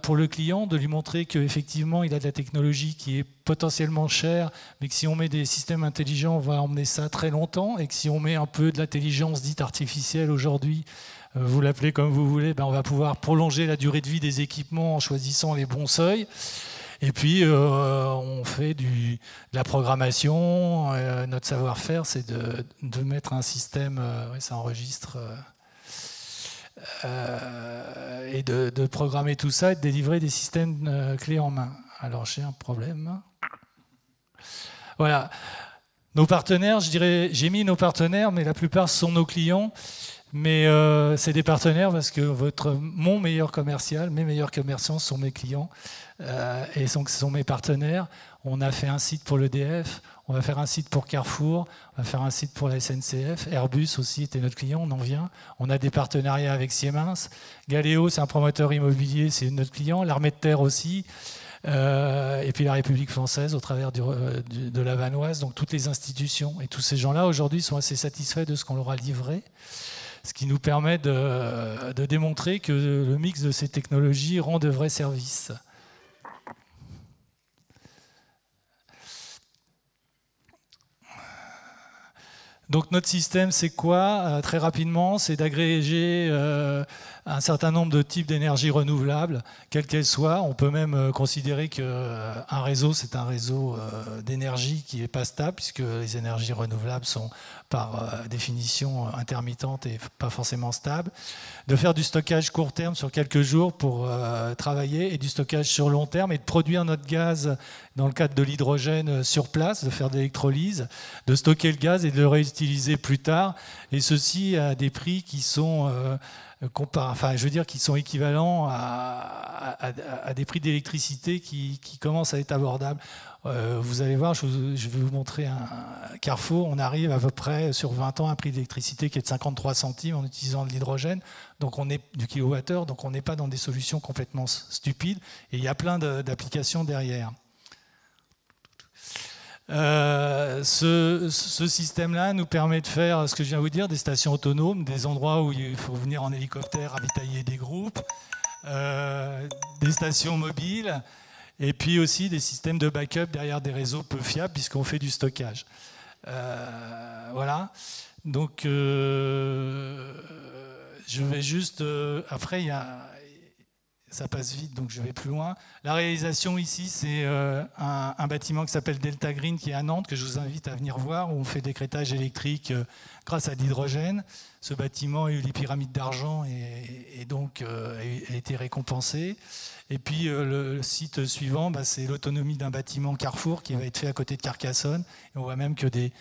pour le client, de lui montrer qu'effectivement il a de la technologie qui est potentiellement chère, mais que si on met des systèmes intelligents, on va emmener ça très longtemps, et que si on met un peu de l'intelligence dite artificielle aujourd'hui, vous l'appelez comme vous voulez, ben on va pouvoir prolonger la durée de vie des équipements en choisissant les bons seuils. Et puis on fait de la programmation. Notre savoir-faire, c'est de mettre un système, ça enregistre. Et de programmer tout ça et de délivrer des systèmes clés en main. Alors j'ai un problème. Voilà. Nos partenaires, je dirais, j'ai mis nos partenaires, mais la plupart sont nos clients. Mais c'est des partenaires parce que mon meilleur commercial, mes meilleurs commerçants sont mes clients et ce sont mes partenaires. On a fait un site pour l'EDF, on va faire un site pour Carrefour, on va faire un site pour la SNCF. Airbus aussi était notre client, on en vient. On a des partenariats avec Siemens. Galéo, c'est un promoteur immobilier, c'est notre client. L'Armée de Terre aussi. Et puis la République française au travers de la Vanoise. Donc toutes les institutions. Et tous ces gens-là, aujourd'hui, sont assez satisfaits de ce qu'on leur a livré. Ce qui nous permet de démontrer que le mix de ces technologies rend de vrais services. Donc notre système, c'est quoi? Très rapidement, c'est d'agréger un certain nombre de types d'énergie renouvelable, quelles qu'elles soient. On peut même considérer qu'un réseau, c'est un réseau d'énergie qui n'est pas stable, puisque les énergies renouvelables sont par définition intermittentes et pas forcément stables. De faire du stockage court terme sur quelques jours pour travailler, et du stockage sur long terme, et de produire notre gaz dans le cadre de l'hydrogène sur place, de faire de l'électrolyse, de stocker le gaz et de le réutiliser plus tard, et ceci à des prix qui sont qui sont équivalents à des prix d'électricité qui commencent à être abordables. Vous allez voir, je vais vous montrer un Carrefour. On arrive à peu près sur 20 ans à un prix d'électricité qui est de 53 centimes en utilisant de l'hydrogène, donc on est du kilowattheure, donc on n'est pas dans des solutions complètement stupides, et il y a plein d'applications derrière. Ce système-là nous permet de faire ce que je viens de vous dire, des stations autonomes, des endroits où il faut venir en hélicoptère ravitailler des groupes, des stations mobiles, et puis aussi des systèmes de backup derrière des réseaux peu fiables puisqu'on fait du stockage. Voilà. Donc je vais juste... après, il y a... ça passe vite, donc je vais plus loin. La réalisation ici, c'est un bâtiment qui s'appelle Delta Green, qui est à Nantes, que je vous invite à venir voir, où on fait d'écrêtage électrique grâce à l'hydrogène. Ce bâtiment a eu les pyramides d'argent et donc a été récompensé. Et puis le site suivant, c'est l'autonomie d'un bâtiment Carrefour qui va être fait à côté de Carcassonne. Et on voit même que des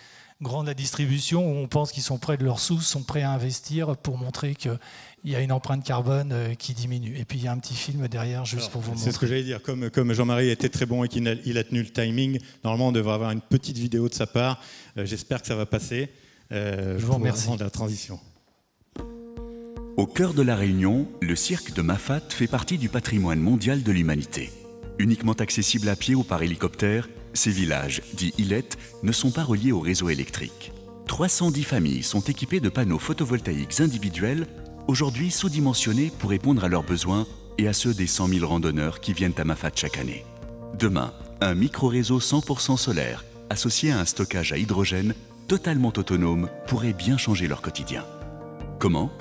grands de la distribution, où on pense qu'ils sont près de leurs sous, sont prêts à investir pour montrer qu'il y a une empreinte carbone qui diminue. Et puis il y a un petit film derrière, juste pour vous montrer. C'est ce que j'allais dire. Comme Jean-Marie était très bon et qu'il a tenu le timing, normalement on devrait avoir une petite vidéo de sa part. J'espère que ça va passer. Je vous remercie. De la transition. Au cœur de la Réunion, le cirque de Mafat fait partie du patrimoine mondial de l'humanité. Uniquement accessible à pied ou par hélicoptère, ces villages, dits îlettes, ne sont pas reliés au réseau électrique. 310 familles sont équipées de panneaux photovoltaïques individuels, aujourd'hui sous-dimensionnés pour répondre à leurs besoins et à ceux des 100 000 randonneurs qui viennent à Mafat chaque année. Demain, un micro-réseau 100% solaire, associé à un stockage à hydrogène, totalement autonome, pourrait bien changer leur quotidien. Comment ?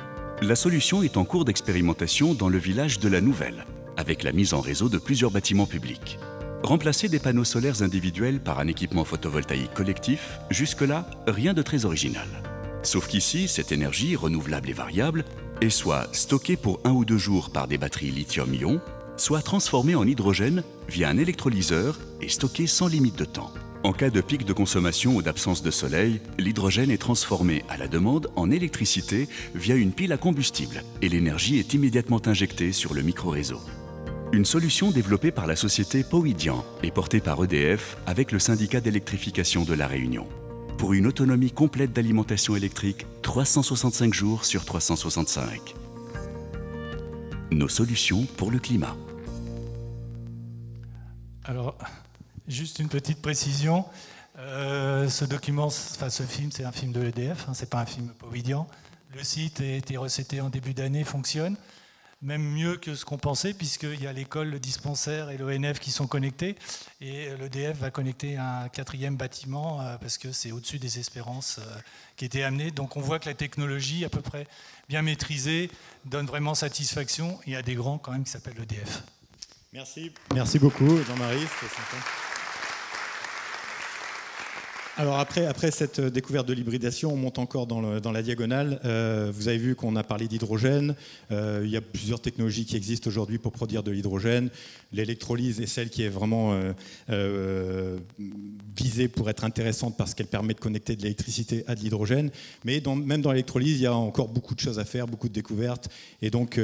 La solution est en cours d'expérimentation dans le village de La Nouvelle, avec la mise en réseau de plusieurs bâtiments publics. Remplacer des panneaux solaires individuels par un équipement photovoltaïque collectif, jusque-là, rien de très original. Sauf qu'ici, cette énergie, renouvelable et variable, est soit stockée pour 1 ou 2 jours par des batteries lithium-ion, soit transformée en hydrogène via un électrolyseur et stockée sans limite de temps. En cas de pic de consommation ou d'absence de soleil, l'hydrogène est transformé à la demande en électricité via une pile à combustible et l'énergie est immédiatement injectée sur le micro-réseau. Une solution développée par la société Powidian et portée par EDF avec le syndicat d'électrification de La Réunion. Pour une autonomie complète d'alimentation électrique, 365 jours sur 365. Nos solutions pour le climat. Alors, juste une petite précision. Ce film, c'est un film de l'EDF, c'est pas un film Powidian. Le site a été recetté en début d'année, fonctionne. Même mieux que ce qu'on pensait, puisqu'il y a l'école, le dispensaire et l'ONF qui sont connectés. Et l'EDF va connecter un 4e bâtiment, parce que c'est au-dessus des espérances qui étaient amenées. Donc on voit que la technologie, à peu près bien maîtrisée, donne vraiment satisfaction. Il y a des grands quand même qui s'appellent l'EDF. Merci beaucoup, Jean-Marie. C'était sympa. Alors après cette découverte de l'hybridation, on monte encore dans la diagonale. Vous avez vu qu'on a parlé d'hydrogène. Il y a plusieurs technologies qui existent aujourd'hui pour produire de l'hydrogène. L'électrolyse est celle qui est vraiment visée pour être intéressante parce qu'elle permet de connecter de l'électricité à de l'hydrogène. Mais même dans l'électrolyse, il y a encore beaucoup de choses à faire, beaucoup de découvertes. Et donc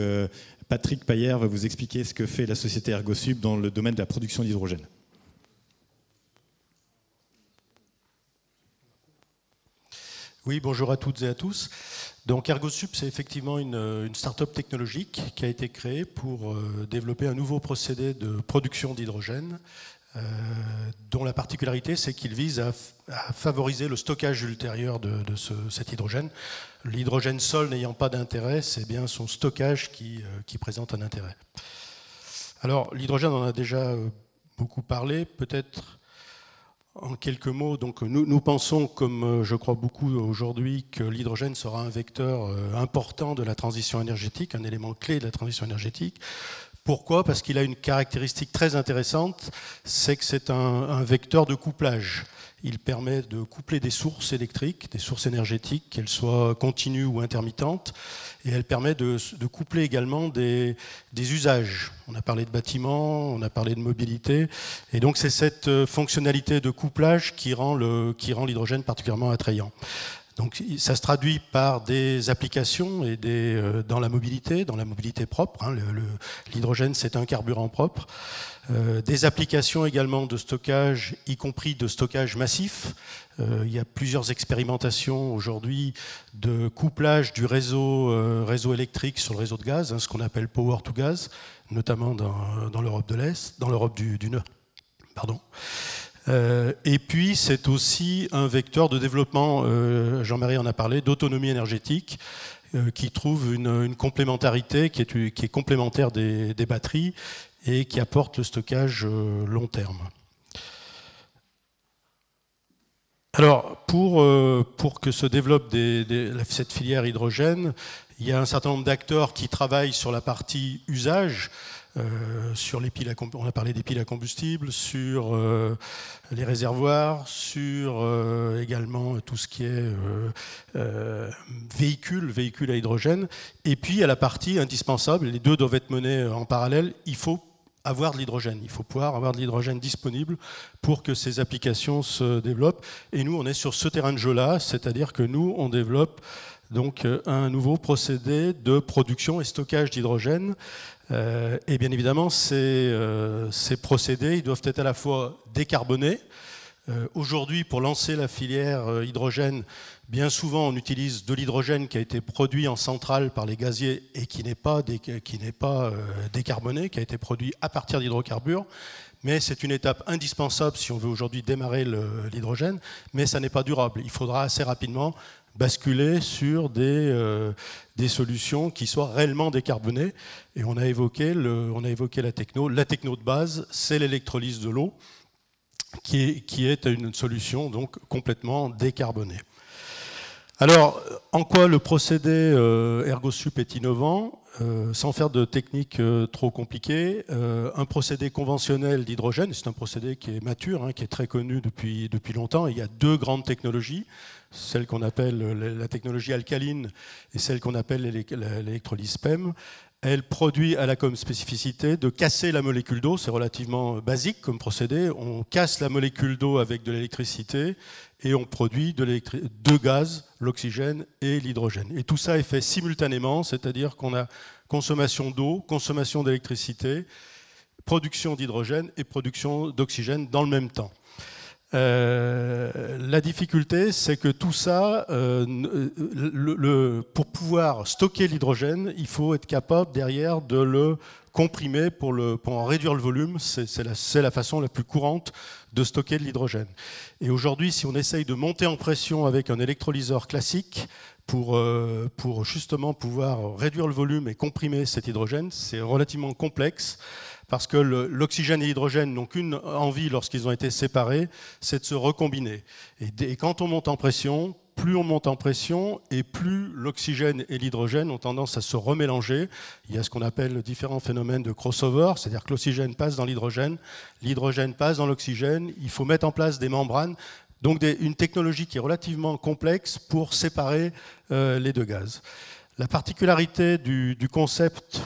Patrick Payer va vous expliquer ce que fait la société Ergosub dans le domaine de la production d'hydrogène. Oui, bonjour à toutes et à tous. Donc Ergosub, c'est effectivement une start-up technologique qui a été créée pour développer un nouveau procédé de production d'hydrogène, dont la particularité, c'est qu'il vise à favoriser le stockage ultérieur de cet hydrogène. L'hydrogène seul n'ayant pas d'intérêt, c'est bien son stockage qui présente un intérêt. Alors l'hydrogène, on en a déjà beaucoup parlé, peut-être. En quelques mots, donc nous pensons, comme je crois beaucoup aujourd'hui, que l'hydrogène sera un vecteur important de la transition énergétique, un élément clé de la transition énergétique. Pourquoi ? Parce qu'il a une caractéristique très intéressante, c'est que c'est un vecteur de couplage. Il permet de coupler des sources électriques, des sources énergétiques, qu'elles soient continues ou intermittentes, et elle permet de coupler également des usages. On a parlé de bâtiments, on a parlé de mobilité, et donc c'est cette fonctionnalité de couplage qui rend l'hydrogène particulièrement attrayant. Donc ça se traduit par des applications et dans la mobilité propre. L'hydrogène, c'est un carburant propre. Des applications également de stockage, y compris de stockage massif. Il y a plusieurs expérimentations aujourd'hui de couplage du réseau électrique sur le réseau de gaz, ce qu'on appelle power to gas, notamment dans l'Europe de l'Est, dans l'Europe du Nord. Pardon. Et puis c'est aussi un vecteur de développement, Jean-Marie en a parlé, d'autonomie énergétique qui trouve une complémentarité qui est complémentaire des batteries et qui apporte le stockage long terme. Alors pour que se développe cette filière hydrogène, il y a un certain nombre d'acteurs qui travaillent sur la partie usage. sur les piles on a parlé des piles à combustible, sur les réservoirs, sur également tout ce qui est véhicules à hydrogène. Et puis il y a la partie indispensable, les deux doivent être menés en parallèle, il faut avoir de l'hydrogène. Il faut pouvoir avoir de l'hydrogène disponible pour que ces applications se développent. Et nous, on est sur ce terrain de jeu-là, c'est-à-dire que nous, on développe donc un nouveau procédé de production et stockage d'hydrogène. Et bien évidemment, ces procédés, ils doivent être à la fois décarbonés. Aujourd'hui, pour lancer la filière hydrogène, bien souvent, on utilise de l'hydrogène qui a été produit en centrale par les gaziers et qui n'est pas décarboné, qui a été produit à partir d'hydrocarbures. Mais c'est une étape indispensable si on veut aujourd'hui démarrer l'hydrogène, mais ça n'est pas durable. Il faudra assez rapidement basculer sur des solutions qui soient réellement décarbonées. Et on a évoqué la techno. La techno de base, c'est l'électrolyse de l'eau, qui est une solution donc complètement décarbonée. Alors, en quoi le procédé ErgoSup est innovant? Sans faire de technique trop compliquée, un procédé conventionnel d'hydrogène, c'est un procédé qui est mature, qui est très connu depuis longtemps. Il y a deux grandes technologies, celle qu'on appelle la technologie alcaline et celle qu'on appelle l'électrolyse PEM. Elle produit, elle a comme spécificité de casser la molécule d'eau, c'est relativement basique comme procédé. On casse la molécule d'eau avec de l'électricité et on produit deux gaz, l'oxygène et l'hydrogène. Et tout ça est fait simultanément, c'est-à-dire qu'on a consommation d'eau, consommation d'électricité, production d'hydrogène et production d'oxygène dans le même temps. La difficulté, c'est que tout ça, pour pouvoir stocker l'hydrogène, il faut être capable derrière de le comprimer pour en réduire le volume. C'est la façon la plus courante de stocker de l'hydrogène. Et aujourd'hui, si on essaye de monter en pression avec un électrolyseur classique pour justement pouvoir réduire le volume et comprimer cet hydrogène, c'est relativement complexe. Parce que l'oxygène et l'hydrogène n'ont qu'une envie lorsqu'ils ont été séparés, c'est de se recombiner. Et quand on monte en pression, plus on monte en pression et plus l'oxygène et l'hydrogène ont tendance à se remélanger. Il y a ce qu'on appelle différents phénomènes de crossover, c'est-à-dire que l'oxygène passe dans l'hydrogène passe dans l'oxygène, il faut mettre en place des membranes. Donc une technologie qui est relativement complexe pour séparer les deux gaz. La particularité du concept...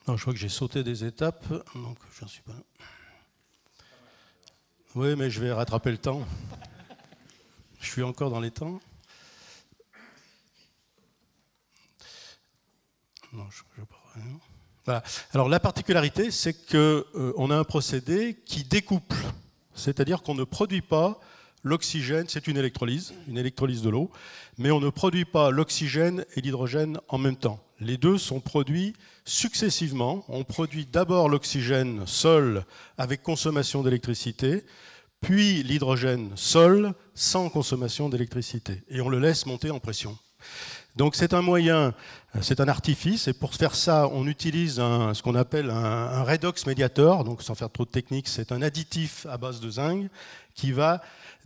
Non, je vois que j'ai sauté des étapes, donc j'en suis pas là. Oui, mais je vais rattraper le temps. Je suis encore dans les temps. Non, voilà. Alors la particularité, c'est qu'on a un procédé qui découple, c'est-à-dire qu'on ne produit pas l'oxygène, c'est une électrolyse de l'eau, mais on ne produit pas l'oxygène et l'hydrogène en même temps. Les deux sont produits successivement. On produit d'abord l'oxygène seul avec consommation d'électricité, puis l'hydrogène seul sans consommation d'électricité. Et on le laisse monter en pression. Donc c'est un moyen, c'est un artifice, et pour faire ça, on utilise ce qu'on appelle un redox médiator, donc sans faire trop de technique, c'est un additif à base de zinc qui va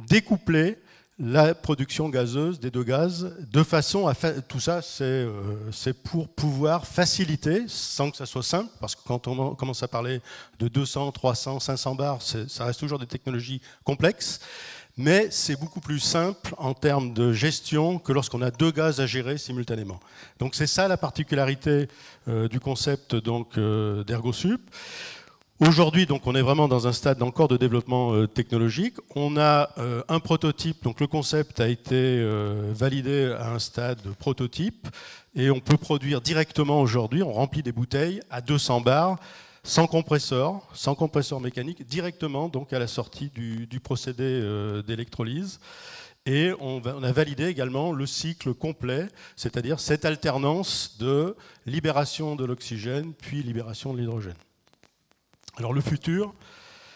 découpler la production gazeuse des deux gaz, de façon à tout ça, c'est pour pouvoir faciliter, sans que ça soit simple, parce que quand on commence à parler de 200, 300, 500 bars, ça reste toujours des technologies complexes, mais c'est beaucoup plus simple en termes de gestion que lorsqu'on a deux gaz à gérer simultanément. Donc c'est ça la particularité du concept d'ErgoSup. Aujourd'hui, donc, on est vraiment dans un stade encore de développement technologique. On a un prototype, donc le concept a été validé à un stade de prototype et on peut produire directement aujourd'hui, on remplit des bouteilles à 200 bars, sans compresseur mécanique, directement donc à la sortie du procédé d'électrolyse. Et on a validé également le cycle complet, c'est-à-dire cette alternance de libération de l'oxygène puis libération de l'hydrogène. Alors le futur,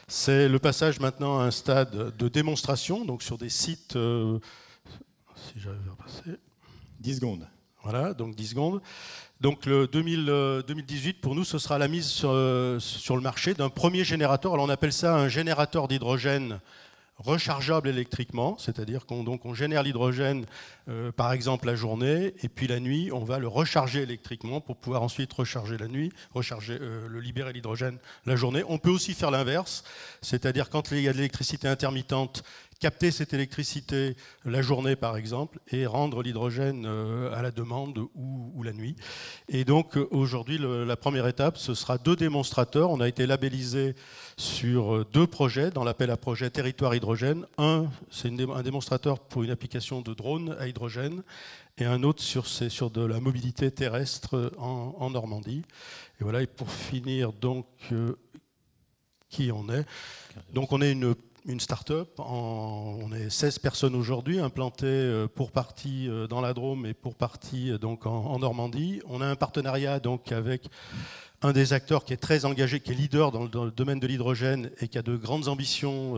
c'est le passage maintenant à un stade de démonstration, donc sur des sites, si j'arrive à repasser, 10 secondes. Voilà, donc 10 secondes. Donc le 2018, pour nous, ce sera la mise sur le marché d'un premier générateur. Alors on appelle ça un générateur d'hydrogène rechargeable électriquement, c'est-à-dire qu'on génère l'hydrogène, par exemple, la journée, et puis la nuit, on va le recharger électriquement pour pouvoir ensuite recharger la nuit, libérer l'hydrogène la journée. On peut aussi faire l'inverse, c'est-à-dire quand il y a de l'électricité intermittente, capter cette électricité la journée, par exemple, et rendre l'hydrogène à la demande ou la nuit. Et donc, aujourd'hui, la première étape, ce sera 2 démonstrateurs. On a été labellisé sur 2 projets dans l'appel à projet Territoire Hydrogène. Un, c'est un démonstrateur pour une application de drone à hydrogène, et un autre sur de la mobilité terrestre en Normandie. Et voilà, et pour finir, donc, qui on est? Donc, on est une start-up, on est 16 personnes aujourd'hui, implantées pour partie dans la Drôme et pour partie donc en Normandie. On a un partenariat donc avec un des acteurs qui est très engagé, qui est leader dans le domaine de l'hydrogène et qui a de grandes ambitions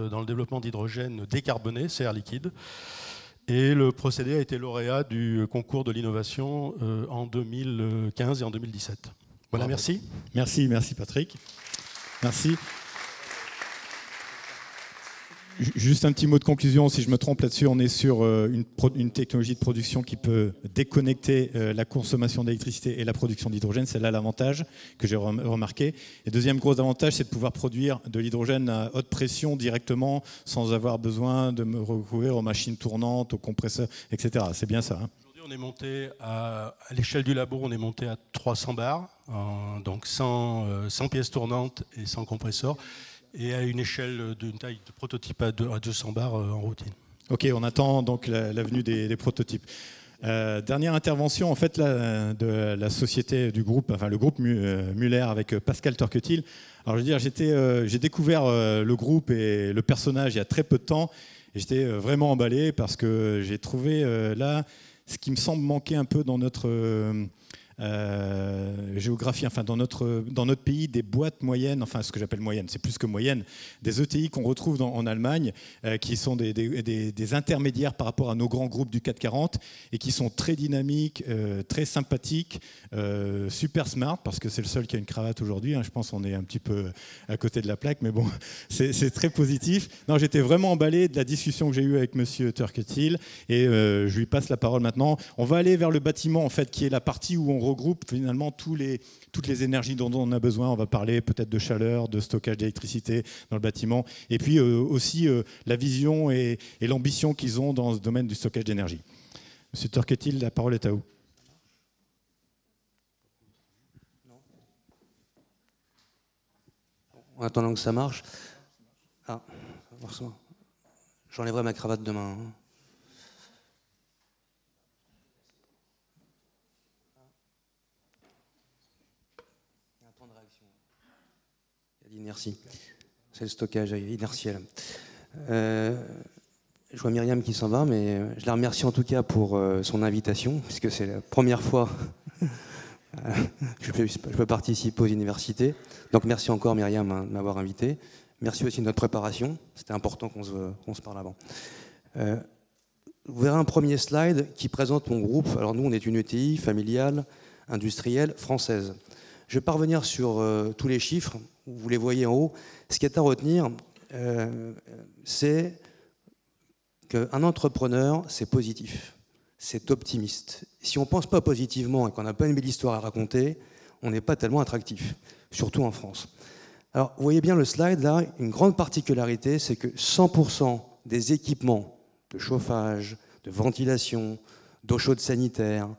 dans le développement d'hydrogène décarboné, c'est Air Liquide. Et le procédé a été lauréat du concours de l'innovation en 2015 et en 2017. Voilà, merci. Merci Patrick. Merci. Juste un petit mot de conclusion, si je me trompe là-dessus, on est sur une technologie de production qui peut déconnecter la consommation d'électricité et la production d'hydrogène. C'est là l'avantage que j'ai remarqué. Et deuxième gros avantage, c'est de pouvoir produire de l'hydrogène à haute pression directement sans avoir besoin de me recourir aux machines tournantes, aux compresseurs, etc. C'est bien ça, hein. Aujourd'hui, on est monté à l'échelle du labo, on est monté à 300 bars, donc 100 pièces tournantes et 100 compresseurs, et à une échelle d'une taille de prototype à 200 bars en routine. Ok, on attend donc la venue des prototypes. Dernière intervention en fait là, de la société du groupe, enfin le groupe Muller avec Pascal Torquetil. Alors je veux dire, j'ai découvert le groupe et le personnage il y a très peu de temps et j'étais vraiment emballé parce que j'ai trouvé là ce qui me semble manquer un peu dans notre géographie, enfin dans notre pays, des boîtes moyennes, enfin ce que j'appelle moyennes, c'est plus que moyennes, des ETI qu'on retrouve en Allemagne, qui sont des intermédiaires par rapport à nos grands groupes du CAC 40 et qui sont très dynamiques, très sympathiques, super smart, parce que c'est le seul qui a une cravate aujourd'hui, hein, je pense qu'on est un petit peu à côté de la plaque, mais bon, c'est très positif. Non, j'étais vraiment emballé de la discussion que j'ai eue avec Monsieur Torquetil et je lui passe la parole maintenant. On va aller vers le bâtiment, en fait, qui est la partie où on regroupe finalement toutes les énergies dont on a besoin. On va parler peut-être de chaleur, de stockage d'électricité dans le bâtiment, et puis aussi la vision et l'ambition qu'ils ont dans ce domaine du stockage d'énergie. Monsieur Torquetil, la parole est à vous. En attendant que ça marche, j'enlèverai ma cravate demain. L'inertie, c'est le stockage inertiel. Je vois Myriam qui s'en va, mais je la remercie en tout cas pour son invitation, puisque c'est la première fois que je peux participer aux universités. Donc merci encore Myriam de m'avoir invité. Merci aussi de notre préparation, c'était important qu'on se parle avant. Vous verrez un premier slide qui présente mon groupe. Alors nous, on est une ETI familiale, industrielle, française. Je vais pas revenir sur tous les chiffres, vous les voyez en haut. Ce qui est à retenir, c'est qu'un entrepreneur, c'est positif, c'est optimiste. Si on ne pense pas positivement et qu'on n'a pas une belle histoire à raconter, on n'est pas tellement attractif, surtout en France. Alors, vous voyez bien le slide, là, une grande particularité, c'est que 100% des équipements de chauffage, de ventilation, d'eau chaude sanitaire,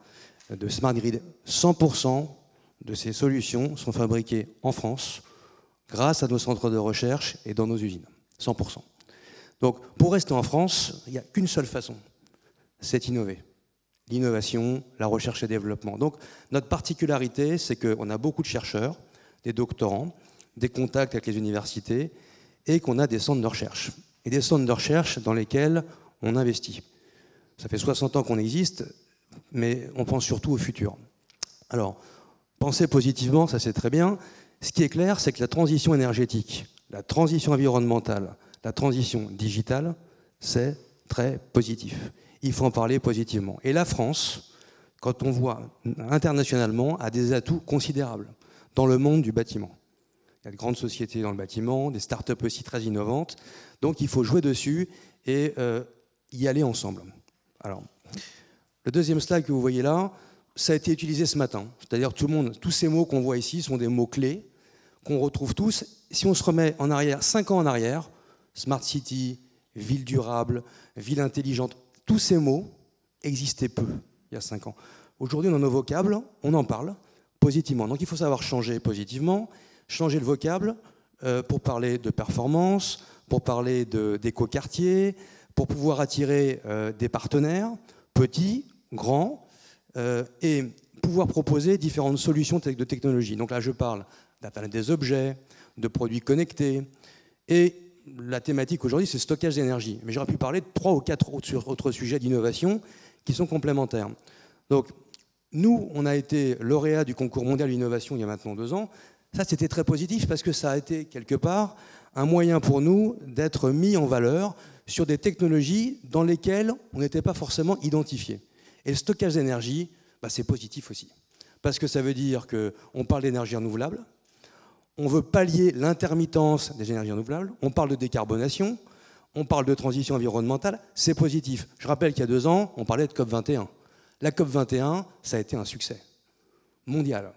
de smart grid, 100% de ces solutions sont fabriquées en France grâce à nos centres de recherche et dans nos usines, 100%. Donc, pour rester en France, il n'y a qu'une seule façon, c'est innover. L'innovation, la recherche et développement. Donc, notre particularité, c'est qu'on a beaucoup de chercheurs, des doctorants, des contacts avec les universités, et qu'on a des centres de recherche. Et des centres de recherche dans lesquels on investit. Ça fait 60 ans qu'on existe, mais on pense surtout au futur. Alors, penser positivement, ça c'est très bien. Ce qui est clair, c'est que la transition énergétique, la transition environnementale, la transition digitale, c'est très positif. Il faut en parler positivement. Et la France, quand on voit internationalement, a des atouts considérables dans le monde du bâtiment. Il y a de grandes sociétés dans le bâtiment, des startups aussi très innovantes. Donc il faut jouer dessus et y aller ensemble. Alors, le deuxième slide que vous voyez là, ça a été utilisé ce matin. C'est-à-dire tous ces mots qu'on voit ici sont des mots clés qu'on retrouve tous. Si on se remet en arrière, 5 ans en arrière, Smart City, ville durable, ville intelligente, tous ces mots existaient peu il y a 5 ans. Aujourd'hui, dans nos vocables, on en parle positivement. Donc il faut savoir changer positivement, changer le vocable pour parler de performance, pour parler d'écoquartier, pour pouvoir attirer des partenaires, petits, grands, et pouvoir proposer différentes solutions de technologie. Donc là, je parle d'Internet des objets, de produits connectés, et la thématique aujourd'hui, c'est le stockage d'énergie. Mais j'aurais pu parler de 3 ou 4 autres sujets d'innovation qui sont complémentaires. Donc, nous, on a été lauréat du concours mondial d'innovation il y a maintenant 2 ans. Ça, c'était très positif parce que ça a été, quelque part, un moyen pour nous d'être mis en valeur sur des technologies dans lesquelles on n'était pas forcément identifié. Et le stockage d'énergie, c'est positif aussi. Parce que ça veut dire qu'on parle d'énergie renouvelable, on veut pallier l'intermittence des énergies renouvelables, on parle de décarbonation, on parle de transition environnementale, c'est positif. Je rappelle qu'il y a 2 ans, on parlait de COP21. La COP21, ça a été un succès mondial.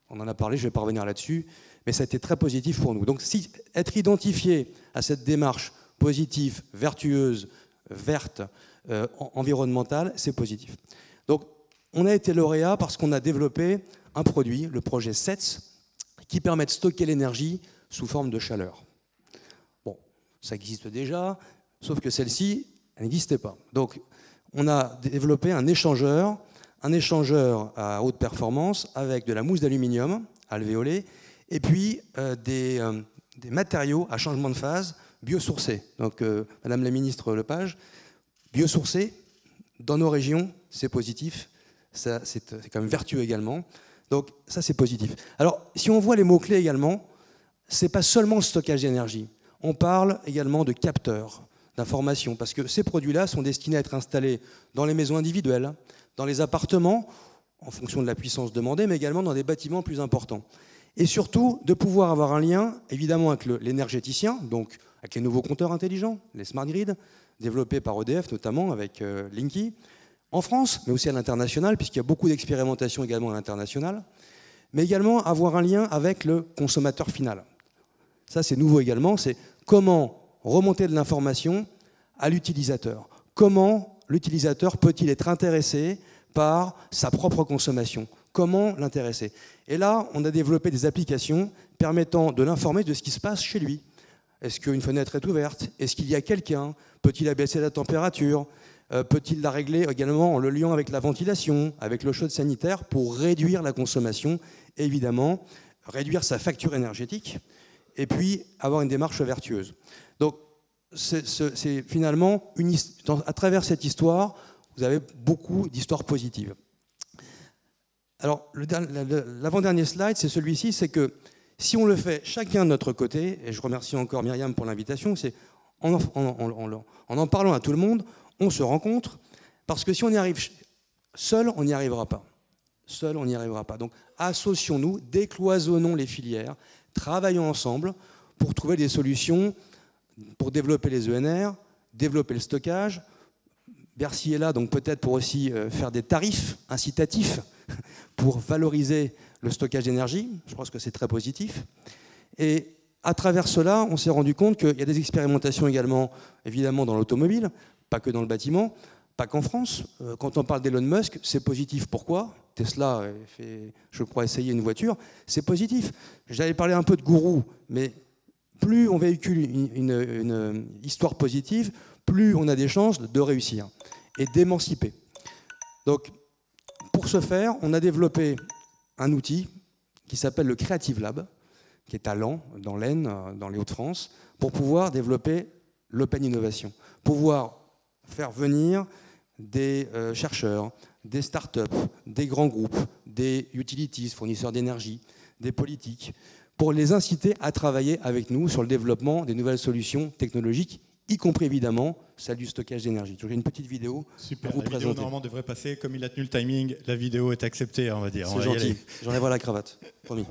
On en a parlé, je ne vais pas revenir là-dessus, mais ça a été très positif pour nous. Donc, être identifié à cette démarche positive, vertueuse, verte, environnementale, c'est positif. Donc, on a été lauréat parce qu'on a développé un produit, le projet SETS, qui permet de stocker l'énergie sous forme de chaleur. Bon, ça existe déjà, sauf que celle-ci, elle n'existait pas. Donc, on a développé un échangeur à haute performance avec de la mousse d'aluminium alvéolée et puis des matériaux à changement de phase biosourcés. Donc, Madame la ministre Lepage, biosourcés, dans nos régions, c'est positif, c'est quand même vertueux également. Donc, ça, c'est positif. Alors, si on voit les mots-clés également, ce n'est pas seulement le stockage d'énergie. On parle également de capteurs d'information, parce que ces produits-là sont destinés à être installés dans les maisons individuelles, dans les appartements, en fonction de la puissance demandée, mais également dans des bâtiments plus importants. Et surtout, de pouvoir avoir un lien, évidemment, avec l'énergéticien, donc avec les nouveaux compteurs intelligents, les smart grids, développés par EDF, notamment avec Linky, en France, mais aussi à l'international, puisqu'il y a beaucoup d'expérimentations également à l'international, mais également avoir un lien avec le consommateur final. Ça, c'est nouveau également, c'est comment remonter de l'information à l'utilisateur. Comment l'utilisateur peut-il être intéressé par sa propre consommation? Comment l'intéresser? Et là, on a développé des applications permettant de l'informer de ce qui se passe chez lui. Est-ce qu'une fenêtre est ouverte? Est-ce qu'il y a quelqu'un? Peut-il abaisser la température? Peut-il la régler également en le liant avec la ventilation, avec l'eau chaude sanitaire pour réduire la consommation, évidemment, réduire sa facture énergétique et puis avoir une démarche vertueuse. Donc, c'est finalement, à travers cette histoire, vous avez beaucoup d'histoires positives. Alors, l'avant-dernier slide, c'est celui-ci, c'est que si on le fait chacun de notre côté, et je remercie encore Myriam pour l'invitation, c'est en en parlant à tout le monde, on se rencontre, parce que si on y arrive seul, on n'y arrivera pas. Seul, on n'y arrivera pas. Donc, associons-nous, décloisonnons les filières, travaillons ensemble pour trouver des solutions pour développer les ENR, développer le stockage. Bercy est là, donc peut-être pour aussi faire des tarifs incitatifs pour valoriser le stockage d'énergie. Je pense que c'est très positif. Et à travers cela, on s'est rendu compte qu'il y a des expérimentations également, évidemment, dans l'automobile, pas que dans le bâtiment, pas qu'en France. Quand on parle d'Elon Musk, c'est positif. Pourquoi? Tesla fait, je crois, essayer une voiture. C'est positif. J'avais parlé un peu de gourou, mais plus on véhicule une histoire positive, plus on a des chances de réussir et d'émanciper. Donc, pour ce faire, on a développé un outil qui s'appelle le Creative Lab, qui est à Laon, dans l'Aisne, dans les Hauts-de-France, pour pouvoir développer l'open innovation, pouvoir faire venir des chercheurs, des startups, des grands groupes, des utilities, fournisseurs d'énergie, des politiques, pour les inciter à travailler avec nous sur le développement des nouvelles solutions technologiques, y compris évidemment celle du stockage d'énergie. J'ai une petite vidéo Super, pour vous présenter. La vidéo normalement devrait passer, comme il a tenu le timing, la vidéo est acceptée, on va dire. C'est gentil, j'enlève la cravate, promis.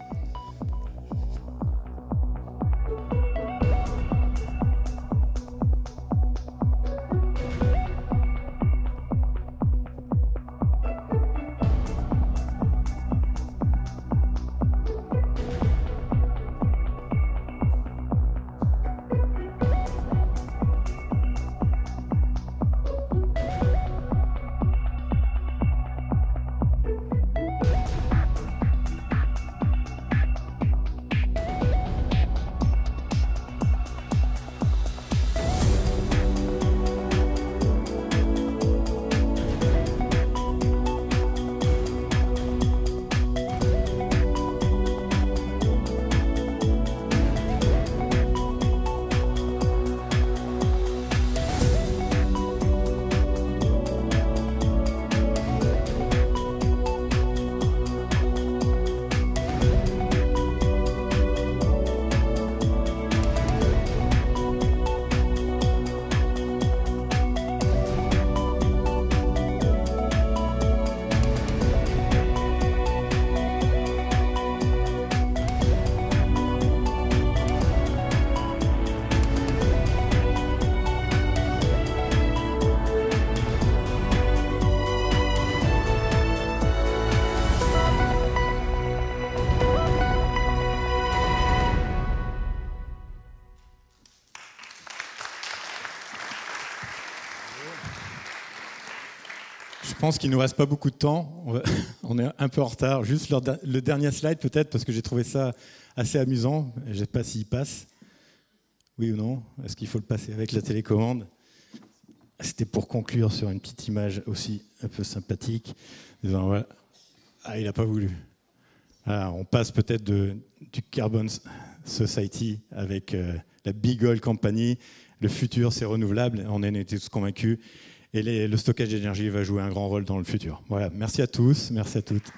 Je pense qu'il ne nous reste pas beaucoup de temps. On est un peu en retard. Juste le dernier slide peut-être, parce que j'ai trouvé ça assez amusant. Je ne sais pas s'il passe. Oui ou non? Est-ce qu'il faut le passer avec la télécommande? C'était pour conclure sur une petite image aussi un peu sympathique. Voilà. Ah, il n'a pas voulu. Voilà, on passe peut-être du Carbon Society avec la Big Oil Company. Le futur, c'est renouvelable. On en était tous convaincus. Et le stockage d'énergie va jouer un grand rôle dans le futur. Voilà. Merci à tous. Merci à toutes.